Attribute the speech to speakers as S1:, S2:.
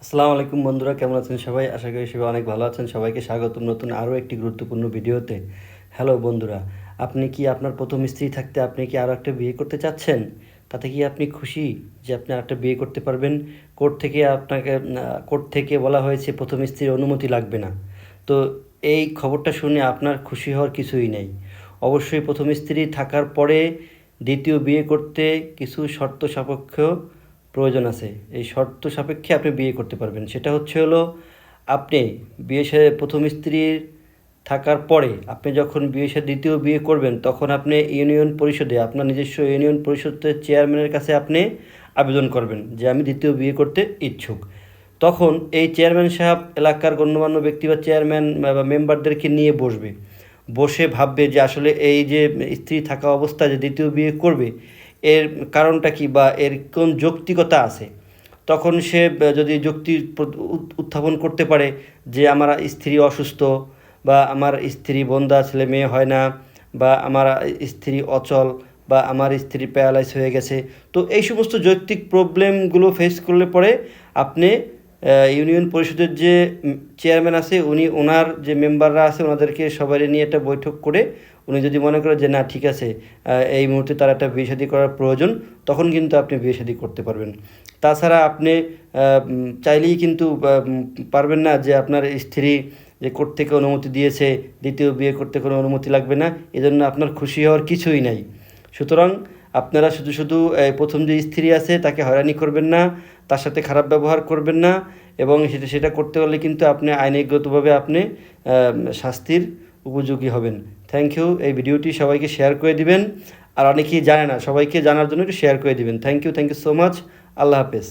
S1: আসসালামু আলাইকুম বন্ধুরা, কেমন আছেন সবাই? আশা করি সবাই অনেক ভালো আছেন। সবাইকে স্বাগতম নতুন আরও একটি গুরুত্বপূর্ণ ভিডিওতে। হ্যালো বন্ধুরা, আপনি কি আপনার প্রথম স্ত্রী থাকতে আপনি কি আরও একটা বিয়ে করতে চাচ্ছেন? তাতে কি আপনি খুশি যে আপনি আরেকটা বিয়ে করতে পারবেন? কোর্ট থেকে বলা হয়েছে প্রথম স্ত্রীর অনুমতি লাগবে না। তো এই খবরটা শুনে আপনার খুশি হওয়ার কিছুই নেই। অবশ্যই প্রথম স্ত্রী থাকার পরে দ্বিতীয় বিয়ে করতে কিছু শর্ত সাপেক্ষ প্রয়োজন আছে। এই শর্ত সাপেক্ষে আপনি বিয়ে করতে পারবেন। সেটা হলো আপনি প্রথম স্ত্রীর থাকার পরে আপনি যখন দ্বিতীয় বিয়ে করবেন, তখন আপনি ইউনিয়ন পরিষদে আপনার নিজস্ব ইউনিয়ন পরিষদের চেয়ারম্যানের কাছে আপনি আবেদন করবেন যে আমি দ্বিতীয় বিয়ে করতে ইচ্ছুক। তখন এই চেয়ারম্যান সাহেব এলাকার গণ্যমান্য ব্যক্তি বা চেয়ারম্যান বা মেম্বারদেরকে নিয়ে বসবে। বসে ভাববে যে আসলে এই যে স্ত্রী থাকা অবস্থায় যে দ্বিতীয় বিয়ে করবে, এর কারণটা কি বা এর কোন যৌক্তিকতা আছে। তখন সে যদি যুক্তি উত্থাপন করতে পারে যে আমার স্ত্রী অসুস্থ, বা আমার স্ত্রী বন্ধ্যা, ছেলে মেয়ে হয় না, বা আমার স্ত্রী অচল, বা আমার স্ত্রী প্যারালাইজ হয়ে গেছে, তো এই সমস্ত যৌক্তিক প্রবলেমগুলো ফেস করলে পরে আপনি ইউনিয়ন পরিষদের যে চেয়ারম্যান আছে, ওনার যে মেম্বাররা আছে ওনাদেরকে সবাই নিয়ে একটা বৈঠক করে উনি যদি মনে করেন যে না ঠিক আছে, এই মুহূর্তে তার একটা বিয়ে শাদী করার প্রয়োজন, তখন কিন্তু আপনি বিয়ে শাদী করতে পারবেন। তাছাড়া আপনি চাইলেই কিন্তু পারবেন না যে আপনার স্ত্রী যে কোর্ট থেকে অনুমতি দিয়েছে দ্বিতীয় বিয়ে করতে কোনো অনুমতি লাগবে না, এজন্য আপনার খুশি হওয়ার কিছুই নাই। সুতরাং আপনারা শুধু শুধু প্রথম যে স্ত্রী আছে তাকে হয়রানি করবেন না, তার সাথে খারাপ ব্যবহার করবেন না, এবং সেটা করতে হলে কিন্তু আপনি আইনগতভাবে আপনি শাস্তির উপযোগী হবেন। Thank you. এই ভিডিওটি সবাইকে শেয়ার করে দিবেন, আর অনেকেই জানে না, সবাইকে জানার জন্য একটু শেয়ার করে দিবেন। Thank you so much. আল্লাহ হাফেজ।